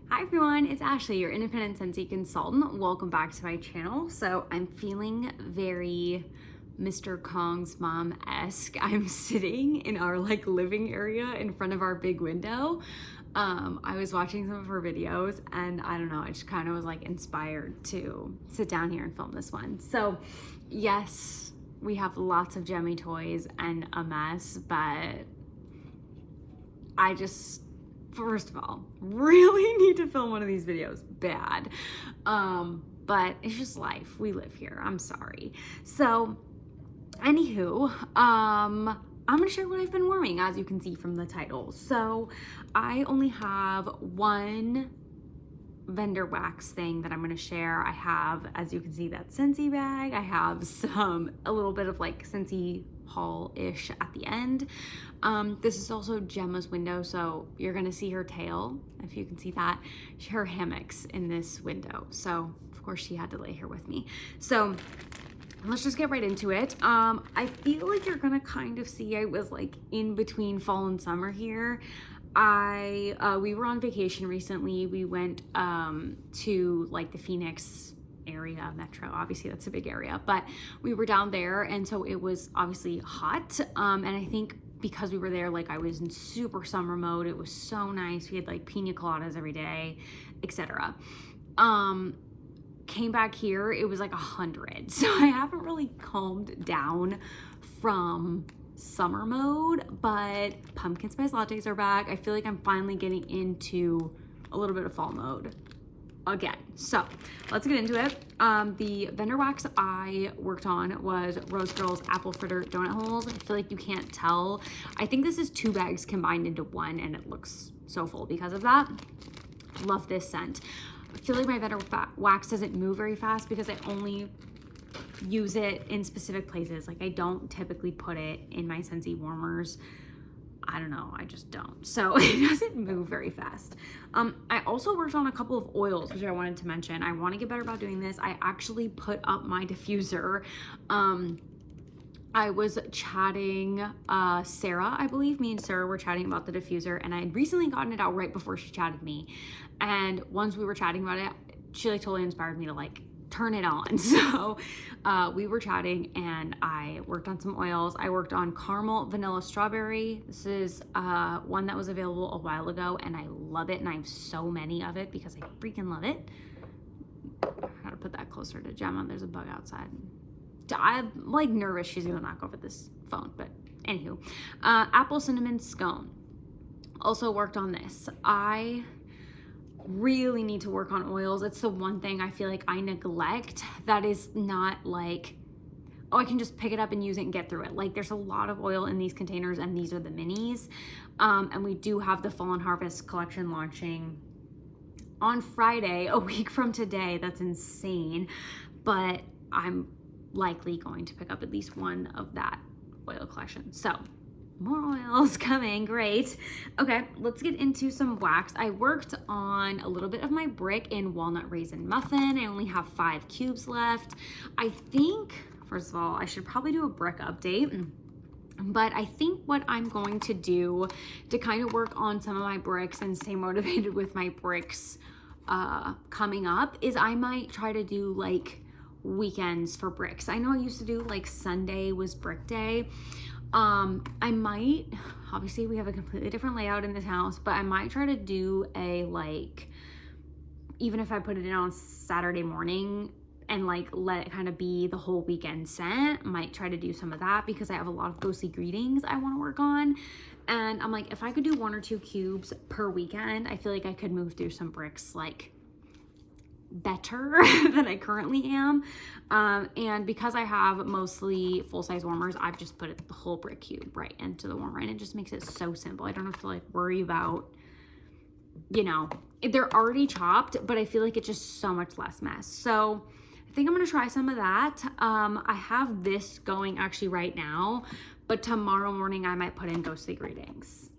Hi everyone, it's Ashley, your independent Scentsy consultant. Welcome back to my channel. So I'm feeling very Mr. Kong's mom-esque. I'm sitting in our living area in front of our big window. I was watching some of her videos and I don't know, I just kind of was inspired to sit down here and film this one. So yes, we have lots of Gemmy toys and a mess, but I just, first of all, really need to film one of these videos bad. But it's just life. We live here. I'm sorry. So, anywho, I'm gonna share what I've been warming, as you can see from the title. So, I only have one vendor wax thing that I'm gonna share. I have, as you can see, that Scentsy bag. I have a little bit of Scentsy haul-ish at the end. This is also Gemma's window, so you're gonna see her tail, if you can see that, her hammocks in this window. So of course she had to lay here with me. So let's just get right into it. I feel like you're gonna kind of see I was in between fall and summer here. We were on vacation recently. We went to the Phoenix area metro. Obviously that's a big area, but we were down there, and so it was obviously hot. And I think because we were there, I was in super summer mode. It was so nice. We had pina coladas every day, etc. Came back here, it was 100. So I haven't really calmed down from summer mode, but pumpkin spice lattes are back. I feel like I'm finally getting into a little bit of fall mode again. So let's get into it. The vendor wax I worked on was Rose Girl's Apple Fritter Donut Holes. I feel like you can't tell. I think this is 2 bags combined into one, and it looks so full because of that. Love this scent. I feel like my vendor wax doesn't move very fast because I only use it in specific places. I don't typically put it in my Scentsy warmers. I don't know, I just don't. So it doesn't move very fast. I also worked on a couple of oils, which I wanted to mention. I want to get better about doing this. I actually put up my diffuser. I was chatting, Sarah, I believe, me and Sarah were chatting about the diffuser, and I had recently gotten it out right before she chatted me. And once we were chatting about it, she totally inspired me to turn it on. So we were chatting and I worked on some oils. I worked on caramel vanilla strawberry. This is one that was available a while ago and I love it, and I have so many of it because I freaking love it. How to put that closer to Gemma. There's a bug outside. I'm nervous she's gonna knock over this phone, but anywho. Apple cinnamon scone. Also worked on this. I really need to work on oils. It's the one thing I feel like I neglect that is not oh, I can just pick it up and use it and get through it. There's a lot of oil in these containers, and these are the minis. And we do have the Fall and Harvest collection launching on Friday, a week from today. That's insane. But I'm likely going to pick up at least one of that oil collection. So more oils coming, great. Okay, let's get into some wax. I worked on a little bit of my brick in walnut raisin muffin. I only have 5 cubes left. I think, first of all, I should probably do a brick update. But I think what I'm going to do to kind of work on some of my bricks and stay motivated with my bricks coming up is I might try to do weekends for bricks. I know I used to do Sunday was brick day. I might, obviously we have a completely different layout in this house, but I might try to do a even if I put it in on Saturday morning and let it kind of be the whole weekend scent, might try to do some of that because I have a lot of ghostly greetings I want to work on. And I'm if I could do 1 or 2 cubes per weekend, I feel like I could move through some bricks better than I currently am. And because I have mostly full-size warmers, I've just put the whole brick cube right into the warmer, and it just makes it so simple. I don't have to worry about, they're already chopped, but I feel like it's just so much less mess. So I think I'm gonna try some of that. I have this going actually right now, but tomorrow morning I might put in ghostly greetings.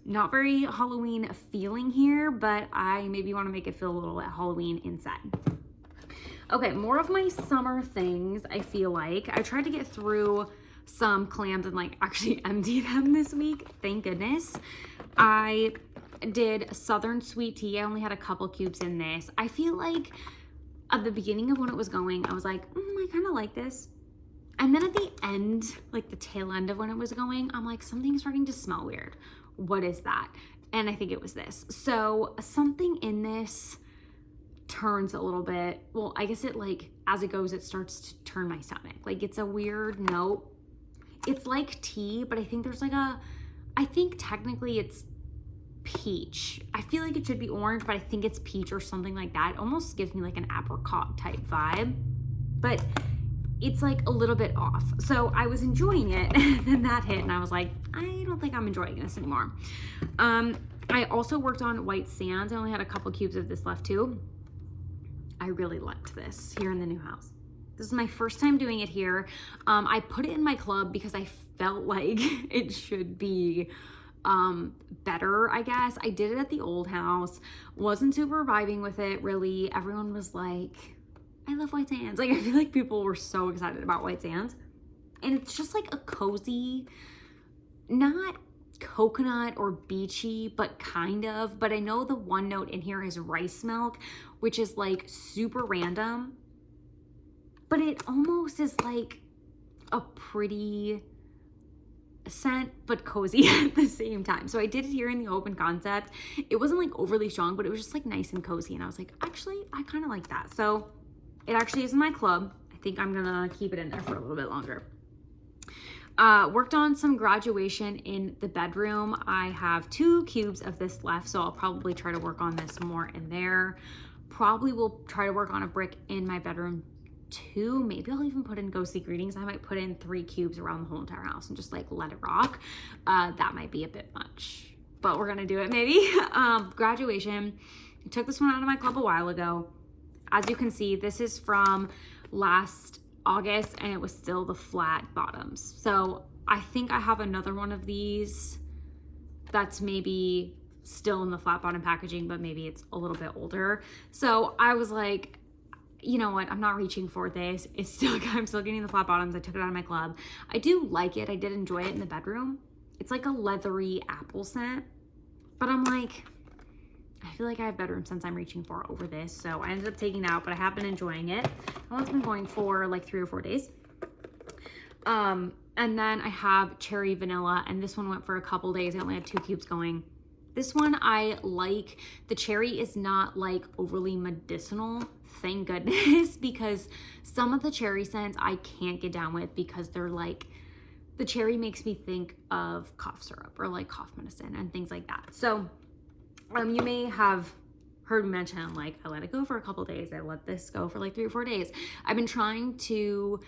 Not very Halloween feeling here, but I maybe want to make it feel a little bit Halloween inside. Okay, more of my summer things, I feel like. I tried to get through some clams and actually empty them this week, thank goodness. did Southern Sweet Tea. I only had a couple cubes in this. I feel like at the beginning of when it was going, I was like, I kind of like this. And then at the end, like the tail end of when it was going, I'm like, something's starting to smell weird. What is that? And I think it was this. So something in this turns a little bit, well, I guess it like, as it goes, it starts to turn my stomach. Like it's a weird note. It's like tea, but I think there's like I think technically it's peach. I feel like it should be orange, but I think it's peach or something like that. It almost gives me like an apricot type vibe, but it's like a little bit off. So I was enjoying it, and then that hit, and I was like, I don't think I'm enjoying this anymore. I also worked on white sands. I only had a couple cubes of this left too. I really liked this here in the new house. This is my first time doing it here. I put it in my club because I felt like it should be better, I guess. I did it at the old house. Wasn't super vibing with it, really. Everyone was like, I love white sands. Like, I feel like people were so excited about white sands. And it's just like a cozy, not coconut or beachy, but kind of. But I know the one note in here is rice milk, which is like super random. But it almost is like a pretty scent, but cozy at the same time. So I did it here in the open concept. It wasn't like overly strong, but it was just like nice and cozy. And I was like, actually, I kind of like that. So it actually is in my club. I think I'm gonna keep it in there for a little bit longer. Worked on some graduation in the bedroom. I have 2 cubes of this left, so I'll probably try to work on this more in there. Probably will try to work on a brick in my bedroom too. Maybe I'll even put in ghostly greetings. I might put in 3 cubes around the whole entire house and just like let it rock. That might be a bit much, but we're gonna do it maybe. Graduation. I took this one out of my club a while ago. As you can see, this is from last August and it was still the flat bottoms. So I think I have another one of these that's maybe still in the flat bottom packaging, but maybe it's a little bit older. So I was like, you know what, I'm not reaching for this. It's still, I'm still getting the flat bottoms. I took it out of my club. I do like it. I did enjoy it in the bedroom. It's like a leathery apple scent, but I'm like, I feel like I have bedroom scents I'm reaching for over this. So I ended up taking it out, but I have been enjoying it. Well, it's been going for like 3 or 4 days. And then I have cherry vanilla, and this one went for a couple days. I only had 2 cubes going. This one I like. The cherry is not like overly medicinal, thank goodness, because some of the cherry scents I can't get down with because they're like, the cherry makes me think of cough syrup or like cough medicine and things like that. So you may have heard me mention, like, I let it go for a couple days. I let this go for like 3 or 4 days. I've been trying to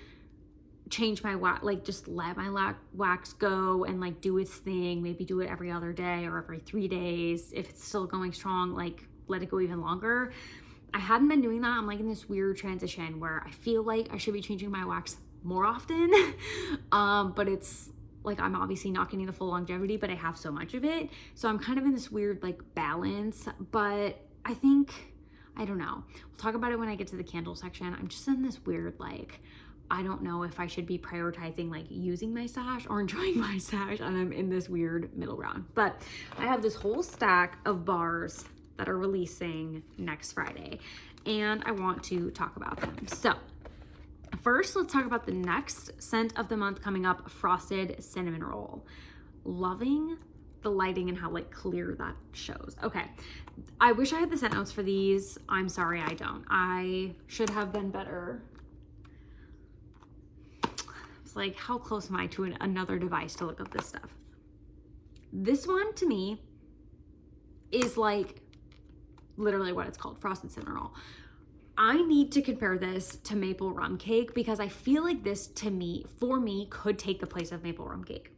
change my wax, like just let my wax go and like do its thing. Maybe do it every other day or every 3 days. If it's still going strong, like let it go even longer. I hadn't been doing that. I'm like in this weird transition where I feel like I should be changing my wax more often. But it's like, I'm obviously not getting the full longevity, but I have so much of it. So I'm kind of in this weird like balance, but I think, I don't know. We'll talk about it when I get to the candle section. I'm just in this weird, like, I don't know if I should be prioritizing like using my stash or enjoying my stash, and I'm in this weird middle ground. But I have this whole stack of bars that are releasing next Friday, and I want to talk about them. So first, let's talk about the next scent of the month coming up, Frosted Cinnamon Roll. Loving the lighting and how like clear that shows. Okay, I wish I had the scent notes for these. I'm sorry, I don't. I should have been better. It's like, how close am I to another device to look up this stuff? This one to me is like literally what it's called, Frosted Cinnamon Roll. I need to compare this to maple rum cake because I feel like this for me could take the place of maple rum cake.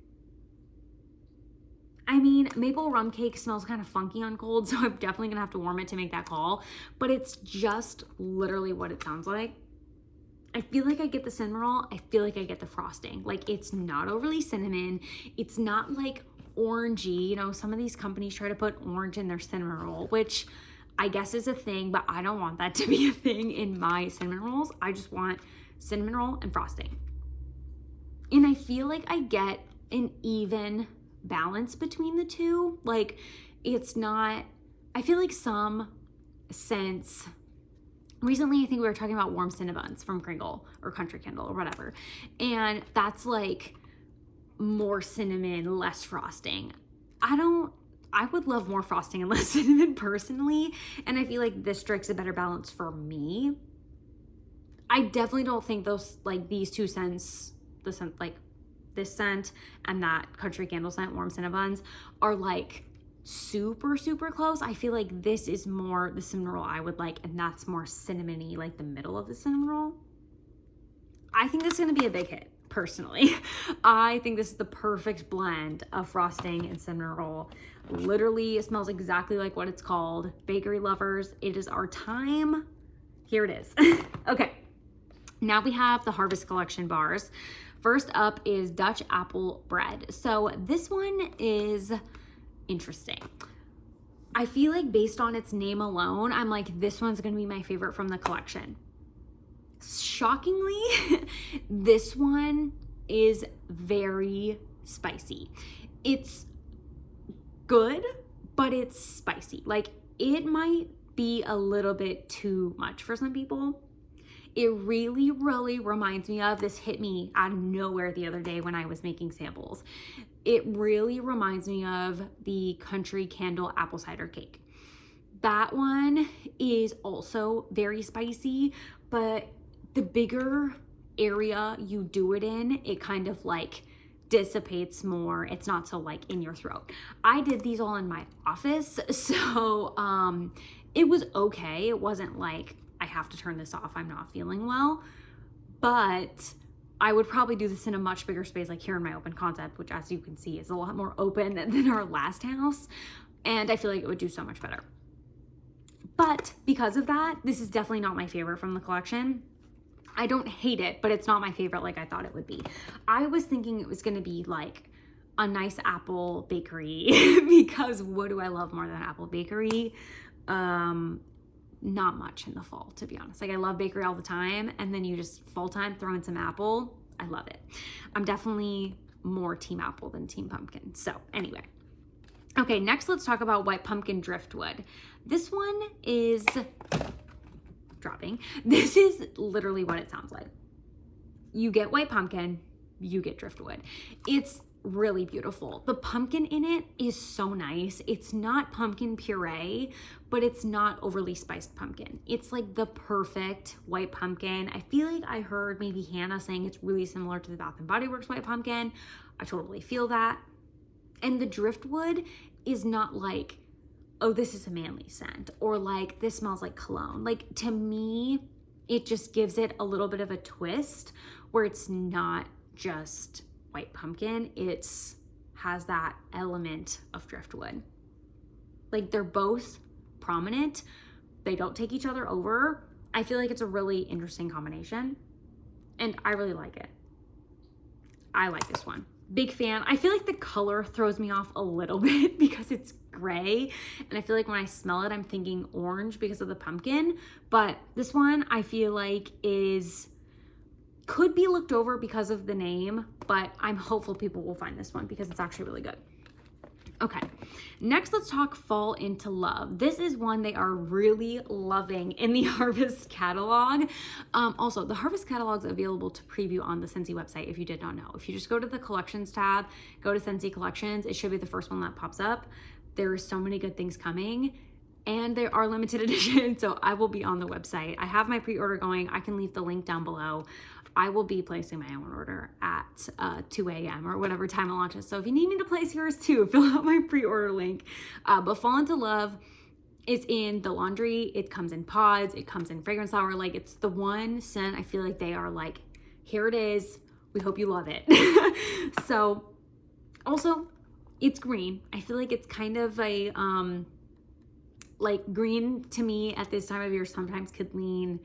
I mean, maple rum cake smells kind of funky on cold, so I'm definitely gonna have to warm it to make that call, but it's just literally what it sounds like. I feel like I get the cinnamon roll. I feel like I get the frosting. Like, it's not overly cinnamon. It's not like orangey. You know, some of these companies try to put orange in their cinnamon roll, which I guess is a thing, but I don't want that to be a thing in my cinnamon rolls. I just want cinnamon roll and frosting. And I feel like I get an even balance between the two. Like, It's not, I feel like some scents, recently I think we were talking about warm Cinnabons from Kringle or Country Candle or whatever, and that's like more cinnamon, less frosting. I would love more frosting and less cinnamon personally, and I feel like this strikes a better balance for me. I definitely don't think those, like these two scents, the scent, like this scent and that Country Candle scent, warm Cinnabons, are like super, super close. I feel like this is more the cinnamon roll I would like, and that's more cinnamony, like the middle of the cinnamon roll. I think this is gonna be a big hit, personally. I think this is the perfect blend of frosting and cinnamon roll. Literally, it smells exactly like what it's called. Bakery lovers, it is our time. Here it is. Okay, now we have the Harvest Collection bars. First up is Dutch Apple Bread. So this one is interesting. I feel like based on its name alone, I'm like, this one's gonna be my favorite from the collection. Shockingly, this one is very spicy. It's good, but it's spicy. Like, it might be a little bit too much for some people. It really, really reminds me of, this hit me out of nowhere the other day when I was making samples. It really reminds me of the Country Candle apple cider cake. That one is also very spicy, but the bigger area you do it in, it kind of like dissipates more. It's not so like in your throat. I did these all in my office, so it was okay. It wasn't like I have to turn this off, I'm not feeling well, but I would probably do this in a much bigger space, like here in my open concept, which as you can see is a lot more open than our last house, and I feel like it would do so much better. But because of that, this is definitely not my favorite from the collection. I don't hate it, but it's not my favorite like I thought it would be. I was thinking it was gonna be like a nice apple bakery because what do I love more than apple bakery? Not much in the fall, to be honest. Like, I love bakery all the time, and then you just fall time throw in some apple. I love it. I'm definitely more team apple than team pumpkin. So anyway. Okay, next let's talk about White Pumpkin Driftwood. This one is dropping. This is literally what it sounds like. You get white pumpkin, you get driftwood. It's really beautiful. The pumpkin in it is so nice. It's not pumpkin puree, but it's not overly spiced pumpkin. It's like the perfect white pumpkin. I feel like I heard maybe Hannah saying it's really similar to the Bath & Body Works white pumpkin. I totally feel that. And the driftwood is not like, oh, this is a manly scent, or like this smells like cologne. Like, to me, it just gives it a little bit of a twist where it's not just white pumpkin, it's has that element of driftwood. Like, they're both prominent, they don't take each other over. I feel like it's a really interesting combination, and I really like it. I like this one. Big fan. I feel like the color throws me off a little bit because it's gray, and I feel like when I smell it, I'm thinking orange because of the pumpkin, but this one I feel like could be looked over because of the name, but I'm hopeful people will find this one because it's actually really good. Okay, next let's talk Fall Into Love. This is one they are really loving in the Harvest catalog. Also, the Harvest catalog is available to preview on the Scentsy website if you did not know. If you just go to the collections tab, go to Scentsy Collections, it should be the first one that pops up. There are so many good things coming, and they are limited edition, so I will be on the website. I have my pre-order going. I can leave the link down below. I will be placing my own order at 2 a.m. or whatever time it launches. So if you need me to place yours too, fill out my pre-order link. But Fall Into Love is in the laundry. It comes in pods. It comes in fragrance hour. Like, it's the one scent I feel like they are like, here it is. We hope you love it. So also, it's green. I feel like it's kind of a, like, green to me at this time of year sometimes could lean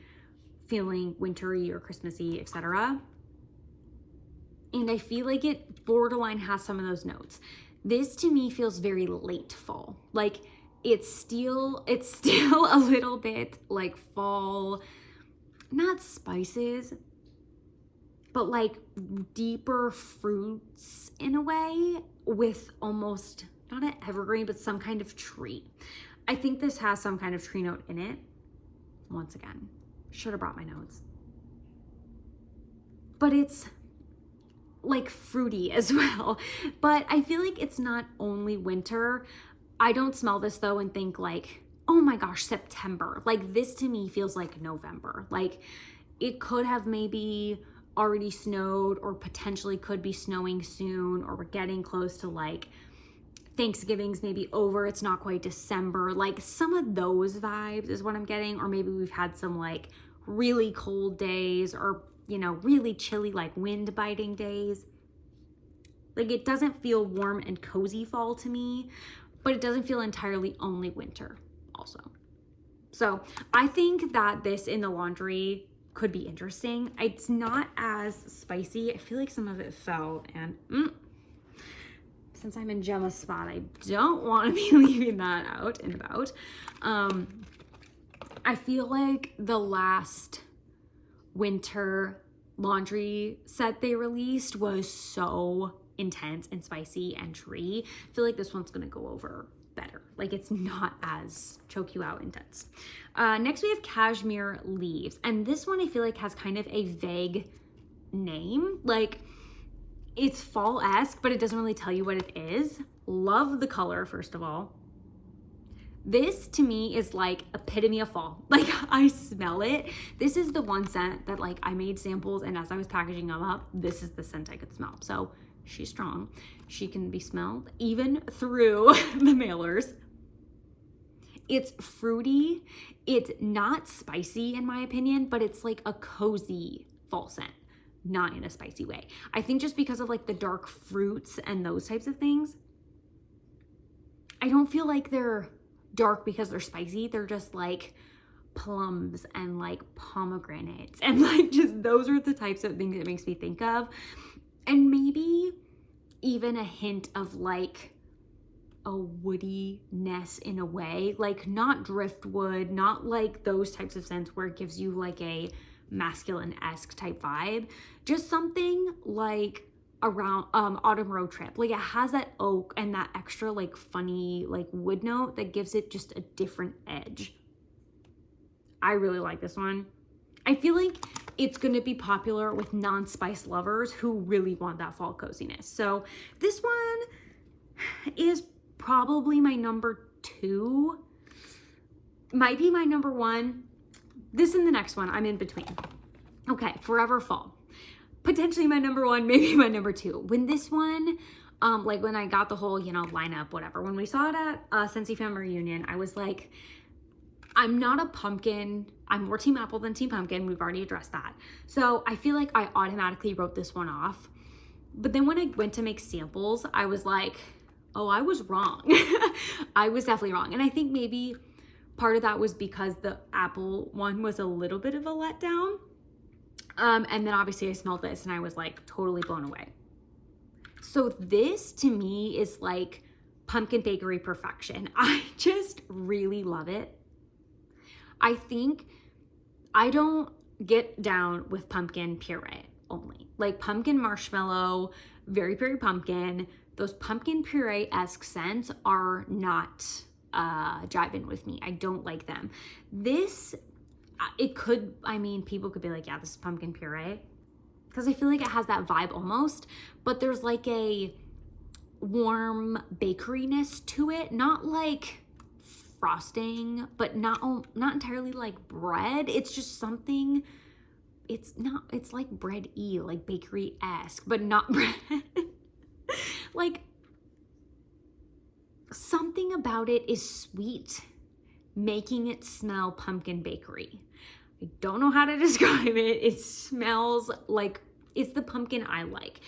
feeling wintry or Christmassy, etc. And I feel like it borderline has some of those notes. This to me feels very late fall. Like, it's still a little bit like fall, not spices, but like deeper fruits in a way, with almost not an evergreen, but some kind of tree. I think this has some kind of tree note in it. Once again, should have brought my notes. But it's like fruity as well. But I feel like it's not only winter. I don't smell this though and think like, oh my gosh, September. Like this to me feels like November. Like it could have maybe already snowed or potentially could be snowing soon, or we're getting close to like Thanksgiving's maybe over. It's not quite December. Like some of those vibes is what I'm getting. Or maybe we've had some like really cold days, or you know, really chilly, like wind biting days. Like it doesn't feel warm and cozy fall to me, but it doesn't feel entirely only winter also. So I think that this in the laundry could be interesting. It's not as spicy. I feel like some of it fell, and since I'm in Gemma's spot, I don't want to be leaving that out and about. I feel like the last winter laundry set they released was so intense and spicy and tree. I feel like this one's gonna go over better. Like it's not as choke you out intense. Next we have Cashmere Leaves, and this one I feel like has kind of a vague name. Like it's fall-esque, but it doesn't really tell you what it is. Love the color, first of all. This to me is like epitome of fall. Like I smell it. This is the one scent that like I made samples, and as I was packaging them up, this is the scent I could smell. So she's strong. She can be smelled even through the mailers. It's fruity. It's not spicy in my opinion, but it's like a cozy fall scent, not in a spicy way. I think just because of like the dark fruits and those types of things, I don't feel like they're dark because they're spicy. They're just like plums and like pomegranates, and like just those are the types of things it makes me think of. And maybe even a hint of like a woodiness in a way, like not driftwood, not like those types of scents where it gives you like a masculine-esque type vibe, just something like around Autumn Road Trip. Like it has that oak and that extra like funny like wood note that gives it just a different edge. I really like this one. I feel like it's going to be popular with non-spice lovers who really want that fall coziness. So this one is probably my number 2. Might be my number 1. This and the next one, I'm in between. Okay, Forever Fall. Potentially my number 1, maybe my number 2. When this one, like when I got the whole, you know, lineup, whatever, when we saw it at Scentsy Family Reunion, I was like, I'm not a pumpkin. I'm more team apple than team pumpkin. We've already addressed that. So I feel like I automatically wrote this one off. But then when I went to make samples, I was like, oh, I was wrong. I was definitely wrong. And I think maybe part of that was because the apple one was a little bit of a letdown. And then obviously I smelled this and I was like totally blown away. So this to me is like pumpkin bakery perfection. I just really love it. I think I don't get down with pumpkin puree only. Like pumpkin marshmallow, very pumpkin. Those pumpkin puree-esque scents are not jiving with me. I don't like them. This, it could, I mean, people could be like, yeah, this is pumpkin puree. Because I feel like it has that vibe almost, but there's like a warm bakeryness to it. Not like frosting, but not entirely like bread. It's just something, it's like bread-y, like bakery-esque, but not bread. Like something about it is sweet, making it smell pumpkin bakery. I don't know how to describe it. It smells like it's the pumpkin I like.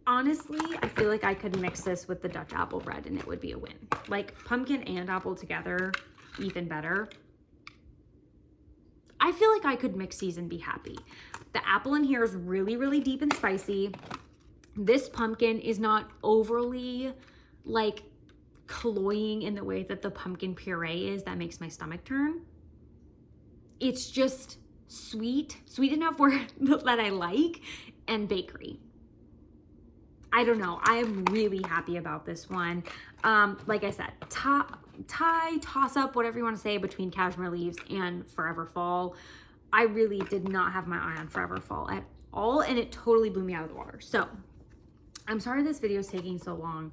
Honestly, I feel like I could mix this with the Dutch apple bread and it would be a win. Like pumpkin and apple together, even better. I feel like I could mix these and be happy. The apple in here is really deep and spicy. This pumpkin is not overly like cloying in the way that the pumpkin puree is that makes my stomach turn. It's just sweet enough where that I like, and bakery. I don't know. I am really happy about this one. Like I said, toss up, whatever you want to say, between Cashmere Leaves and Forever Fall. I really did not have my eye on Forever Fall at all, and it totally blew me out of the water. So I'm sorry this video is taking so long,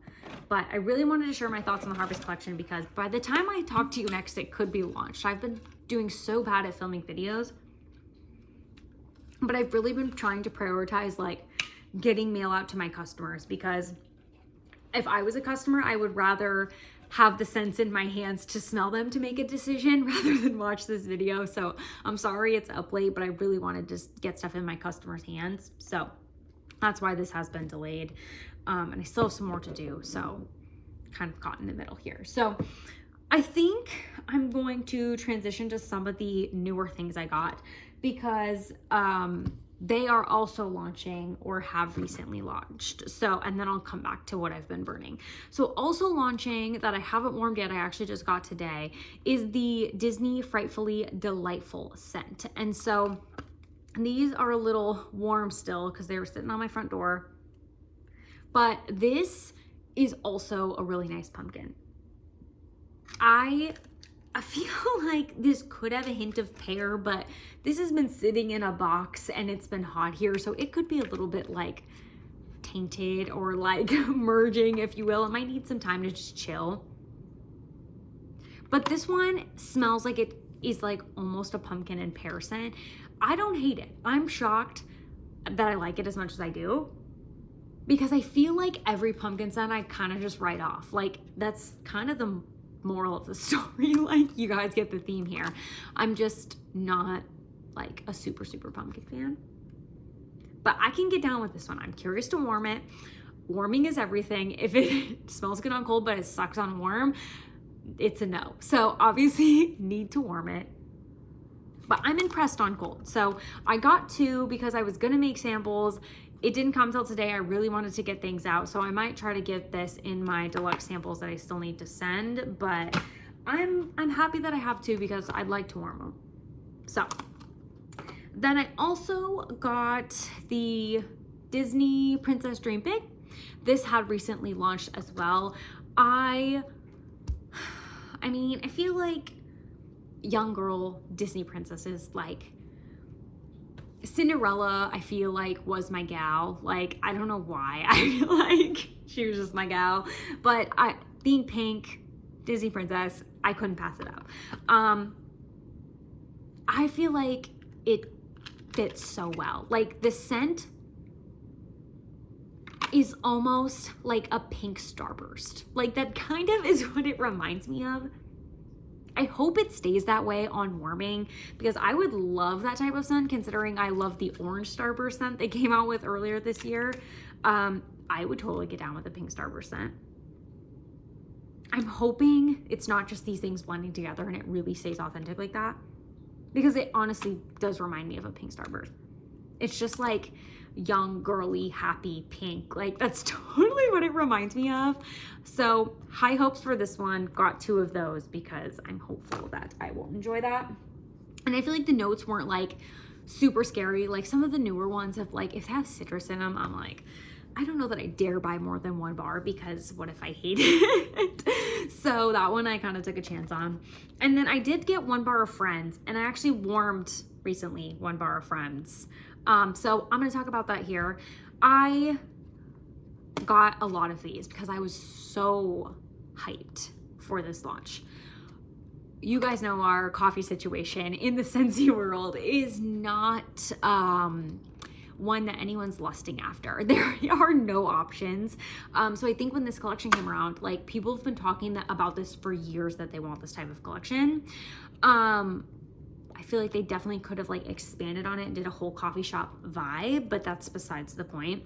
but I really wanted to share my thoughts on the Harvest collection because by the time I talk to you next, it could be launched. I've been doing so bad at filming videos, but I've really been trying to prioritize like getting mail out to my customers, because if I was a customer, I would rather have the scents in my hands to smell them to make a decision rather than watch this video. So I'm sorry it's up late, but I really wanted to get stuff in my customers' hands. So that's why this has been delayed. And I still have some more to do. So kind of caught in the middle here. So I think I'm going to transition to some of the newer things I got, because they are also launching or have recently launched. So, and then I'll come back to what I've been burning. So also launching that I haven't warmed yet, I actually just got today, is the Disney Frightfully Delightful scent. And so these are a little warm still because they were sitting on my front door. But this is also a really nice pumpkin. I feel like this could have a hint of pear, but this has been sitting in a box and it's been hot here, so it could be a little bit like tainted or like merging, if you will. It might need some time to just chill. But this one smells like it is like almost a pumpkin and pear scent. I don't hate it. I'm shocked that I like it as much as I do, because I feel like every pumpkin scent I kind of just write off. Like that's kind of the moral of the story. Like, you guys get the theme here. I'm just not like a super pumpkin fan, but I can get down with this one. I'm curious to warm it. Warming is everything. If it smells good on cold but it sucks on warm, it's a no. So obviously need to warm it, but I'm impressed on cold. So I got two because I was gonna make samples. It didn't come till today. I really wanted to get things out, so I might try to get this in my deluxe samples that I still need to send, but I'm happy that I have two because I'd like to warm them. So then I also got the Disney Princess Dream Big. This had recently launched as well. I mean, I feel like young girl Disney princesses, like Cinderella, I feel like was my gal. Like, I don't know why. I feel like she was just my gal. But being pink, Disney princess, I couldn't pass it up. I feel like it fits so well. Like, the scent is almost like a pink starburst. Like, that kind of is what it reminds me of. I hope it stays that way on warming, because I would love that type of scent, considering I love the orange starburst scent they came out with earlier this year. I would totally get down with a pink starburst scent. I'm hoping it's not just these things blending together and it really stays authentic like that, because it honestly does remind me of a pink starburst. It's just like young, girly, happy pink. Like, that's totally what it reminds me of. So high hopes for this one. Got two of those because I'm hopeful that I will enjoy that. And I feel like the notes weren't like super scary. Like some of the newer ones have, like, if they have citrus in them, I'm like, I don't know that I dare buy more than one bar, because what if I hate it? So that one I kind of took a chance on. And then I did get one bar of Friends, and I actually warmed recently one bar of Friends. So I'm going to talk about that here. I got a lot of these because I was so hyped for this launch. You guys know our coffee situation in the Scentsy world is not one that anyone's lusting after. There are no options. So I think when this collection came around, like, people have been talking about this for years, that they want this type of collection. I feel like they definitely could have like expanded on it and did a whole coffee shop vibe, but that's besides the point.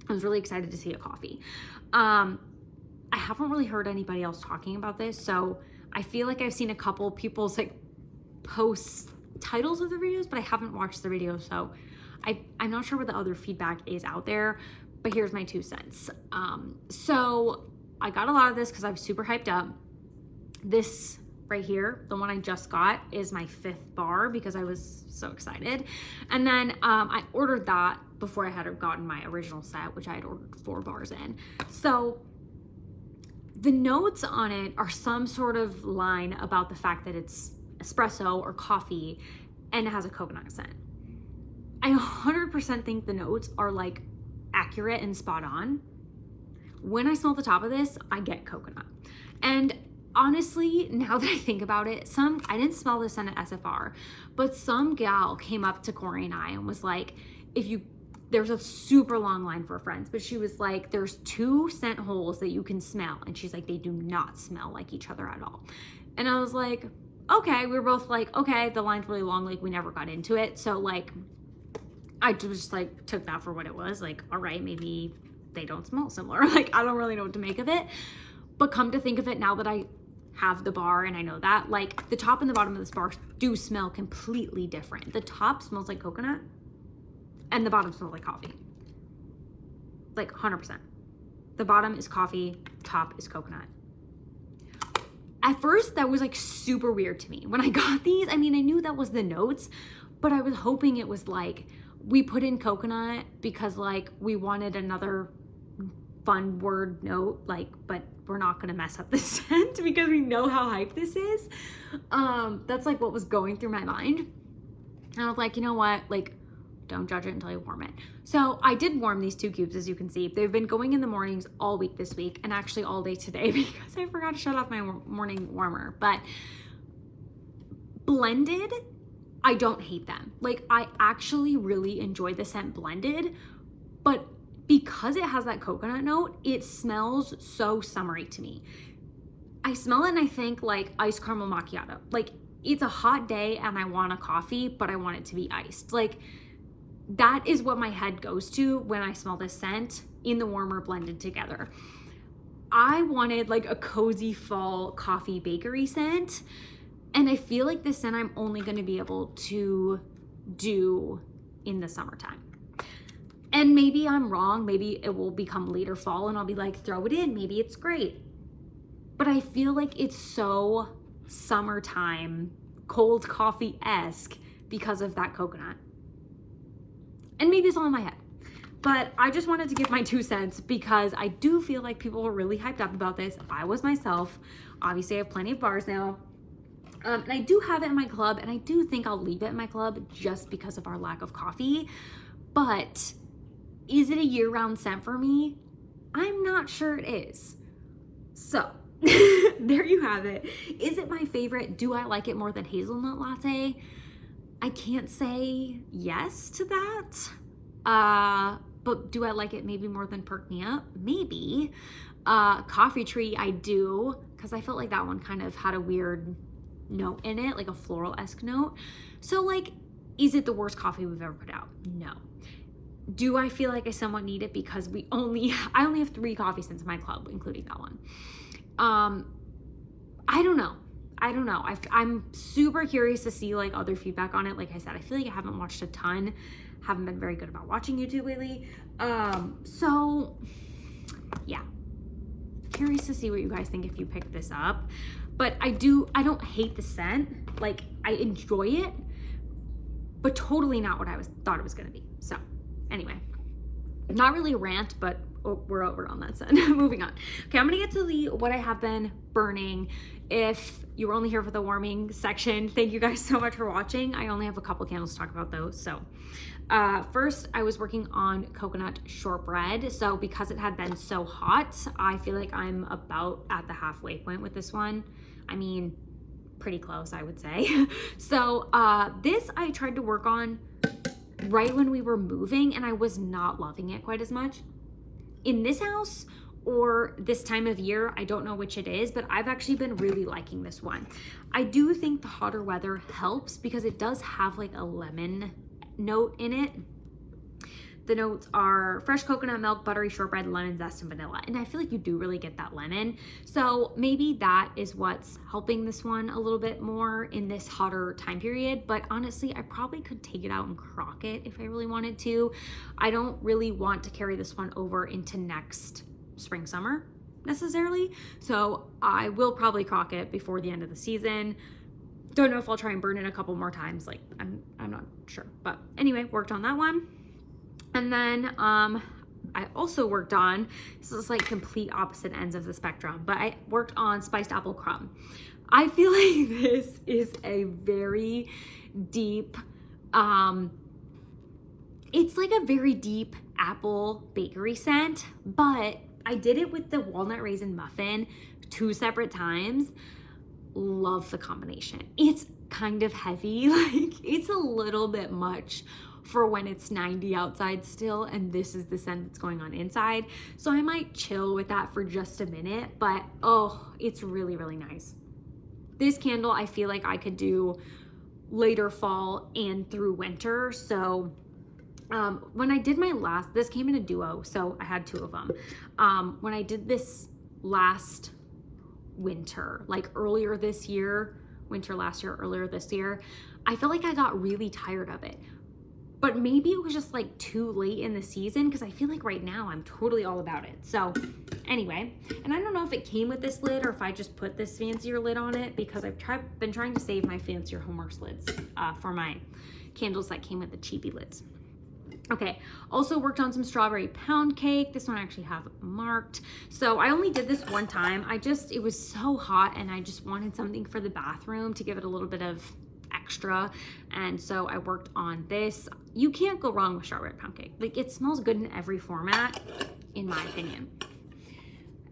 I was really excited to see a coffee. I haven't really heard anybody else talking about this, so I feel like I've seen a couple people's like post titles of the videos, but I haven't watched the video, so I'm not sure what the other feedback is out there, but here's my 2 cents. So I got a lot of this because I was super hyped up. This right here, the one I just got, is my 5th bar because I was so excited. And then I ordered that before I had gotten my original set, which I had ordered 4 bars in. So the notes on it are some sort of line about the fact that it's espresso or coffee and it has a coconut scent. I 100% think the notes are like accurate and spot on. When I smell the top of this, I get coconut. And honestly, now that I think about it, I didn't smell this in an SFR, but some gal came up to Corey and I and was like, there's a super long line for friends, but she was like, there's 2 scent holes that you can smell. And she's like, they do not smell like each other at all. And I was like, okay. We were both like, okay, the line's really long. Like, we never got into it. So like, I just like took that for what it was. Like, all right, maybe they don't smell similar. Like, I don't really know what to make of it. But come to think of it, now that I have the bar and I know that, like, the top and the bottom of this bar do smell completely different. The top smells like coconut and the bottom smells like coffee. Like 100%. The bottom is coffee, top is coconut. At first, that was like super weird to me. When I got these, I mean, I knew that was the notes, but I was hoping it was like, we put in coconut because like we wanted another fun word note, like, but we're not gonna mess up the scent because we know how hype this is. That's like what was going through my mind. And I was like, you know what, like, don't judge it until you warm it. So I did warm these 2 cubes, as you can see. They've been going in the mornings all week this week, and actually all day today because I forgot to shut off my morning warmer. But blended, I don't hate them. Like, I actually really enjoy the scent blended, but because it has that coconut note, it smells so summery to me. I smell it and I think like iced caramel macchiato. Like, it's a hot day and I want a coffee, but I want it to be iced. Like, that is what my head goes to when I smell this scent in the warmer blended together. I wanted like a cozy fall coffee bakery scent, and I feel like this scent I'm only going to be able to do in the summertime. And maybe I'm wrong. Maybe it will become later fall and I'll be like, throw it in. Maybe it's great. But I feel like it's so summertime, cold coffee-esque because of that coconut. And maybe it's all in my head. But I just wanted to give my 2 cents because I do feel like people are really hyped up about this. If I was myself, obviously I have plenty of bars now. And I do have it in my club, and I do think I'll leave it in my club just because of our lack of coffee. But is it a year-round scent for me? I'm not sure it is. So there you have it. Is it my favorite? Do I like it more than hazelnut latte? I can't say yes to that. But do I like it maybe more than Perk Me Up? Maybe. Coffee Tree, I do, because I felt like that one kind of had a weird note in it, like a floral-esque note. So like, is it the worst coffee we've ever put out? No. Do I feel like I somewhat need it because I only have 3 coffee scents in my club, including that one? I don't know. I'm super curious to see like other feedback on it. Like I said, I feel like I haven't watched a ton, haven't been very good about watching YouTube lately. So yeah, curious to see what you guys think if you pick this up. But I don't hate the scent. Like, I enjoy it, but totally not what I thought it was gonna be. So anyway, not really a rant, but we're over on that scent. Moving on. Okay, I'm gonna get to what I have been burning. If you were only here for the warming section, thank you guys so much for watching. I only have a couple candles to talk about those. So first, I was working on coconut shortbread. So because it had been so hot, I feel like I'm about at the halfway point with this one. I mean, pretty close, I would say. So this I tried to work on right when we were moving, and I was not loving it quite as much. In this house or this time of year, I don't know which it is, but I've actually been really liking this one. I do think the hotter weather helps because it does have like a lemon note in it. The notes are fresh coconut milk, buttery shortbread, lemon zest, and vanilla. And I feel like you do really get that lemon. So maybe that is what's helping this one a little bit more in this hotter time period. But honestly, I probably could take it out and crock it if I really wanted to. I don't really want to carry this one over into next spring, summer. necessarily. So I will probably crock it before the end of the season. Don't know if I'll try and burn it a couple more times. Like I'm not sure. But anyway, worked on that one. And then I also worked on, this is like complete opposite ends of the spectrum, but I worked on spiced apple crumb. I feel like this is a very deep, it's like a very deep apple bakery scent, but I did it with the walnut raisin muffin 2 separate times. Love the combination. It's kind of heavy, like it's a little bit much for when it's 90 outside still, and this is the scent that's going on inside. So I might chill with that for just a minute, but oh, it's really, really nice. This candle, I feel like I could do later fall and through winter. So when I did my last, this came in a duo, so I had 2 of them. When I did this last winter, like earlier this year, winter last year, earlier this year, I feel like I got really tired of it. But maybe it was just like too late in the season, because I feel like right now I'm totally all about it. So anyway, and I don't know if it came with this lid or if I just put this fancier lid on it, because I've been trying to save my fancier Homeworks lids for my candles that came with the cheapy lids. Okay, also worked on some strawberry pound cake. This one I actually have marked. So I only did this one time. It was so hot and I just wanted something for the bathroom to give it a little bit of extra. And so I worked on this. You can't go wrong with strawberry pound cake. Like, it smells good in every format, in my opinion.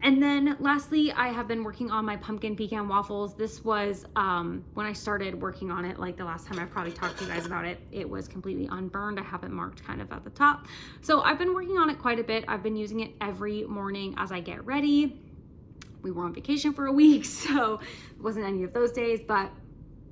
And then lastly, I have been working on my pumpkin pecan waffles. This was when I started working on it, like the last time I probably talked to you guys about it, it was completely unburned. I have it marked kind of at the top. So I've been working on it quite a bit. I've been using it every morning as I get ready. We were on vacation for a week, so it wasn't any of those days, but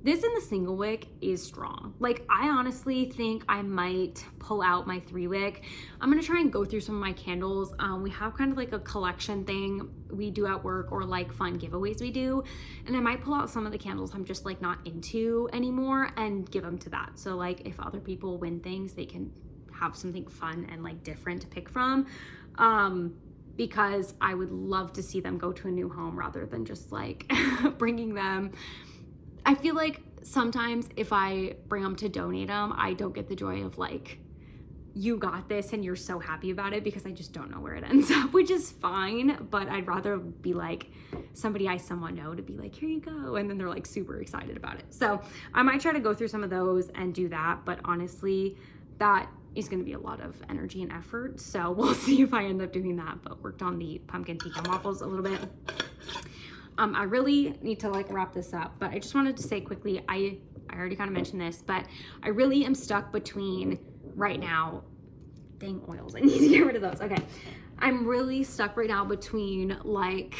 this in the single wick is strong. Like, I honestly think I might pull out my 3 wick. I'm gonna try and go through some of my candles. We have kind of like a collection thing we do at work, or like fun giveaways we do. And I might pull out some of the candles I'm just like not into anymore and give them to that. So like if other people win things, they can have something fun and like different to pick from. Because I would love to see them go to a new home rather than just like bringing them. I feel like sometimes if I bring them to donate them, I don't get the joy of like, you got this and you're so happy about it, because I just don't know where it ends up, which is fine. But I'd rather be like somebody I somewhat know to be like, here you go. And then they're like super excited about it. So I might try to go through some of those and do that. But honestly, that is going to be a lot of energy and effort. So we'll see if I end up doing that. But worked on the pumpkin pecan waffles a little bit. I really need to like wrap this up, but I just wanted to say quickly, I already kind of mentioned this, but I really am stuck between right now, dang oils, I need to get rid of those. Okay. I'm really stuck right now between like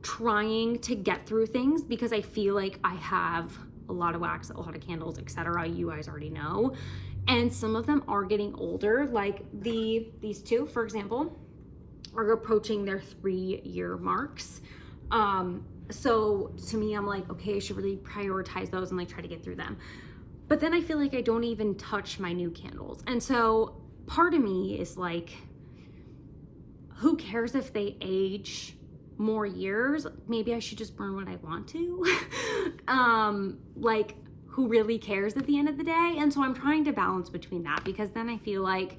trying to get through things, because I feel like I have a lot of wax, a lot of candles, etc. You guys already know. And some of them are getting older, like these 2, for example, are approaching their 3-year marks. So to me, I'm like, okay, I should really prioritize those and like try to get through them. But then I feel like I don't even touch my new candles. And so part of me is like, who cares if they age more years? Maybe I should just burn what I want to. Like, who really cares at the end of the day? And so I'm trying to balance between that, because then I feel like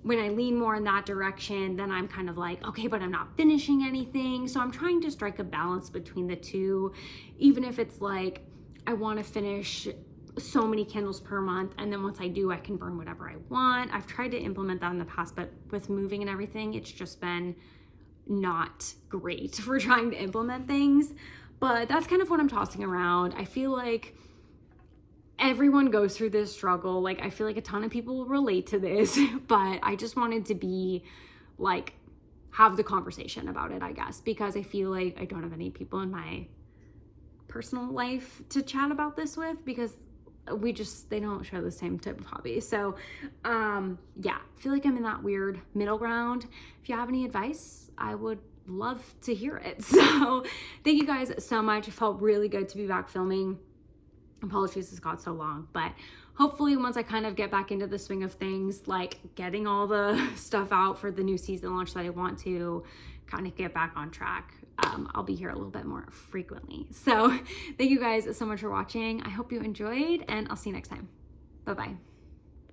when I lean more in that direction, then I'm kind of like, okay, but I'm not finishing anything. So I'm trying to strike a balance between the 2, even if it's like, I want to finish so many candles per month, and then once I do, I can burn whatever I want. I've tried to implement that in the past, but with moving and everything, it's just been not great for trying to implement things. But that's kind of what I'm tossing around. I feel like everyone goes through this struggle. Like, I feel like a ton of people will relate to this, but I just wanted to be like, have the conversation about it, I guess, because I feel like I don't have any people in my personal life to chat about this with, because they don't share the same type of hobby. So yeah, I feel like I'm in that weird middle ground. If you have any advice, I would love to hear it. So thank you guys so much. It felt really good to be back filming. Apologies this got so long, but hopefully once I kind of get back into the swing of things, like getting all the stuff out for the new season launch that I want to kind of get back on track, I'll be here a little bit more frequently. So thank you guys so much for watching. I hope you enjoyed, and I'll see you next time. Bye-bye.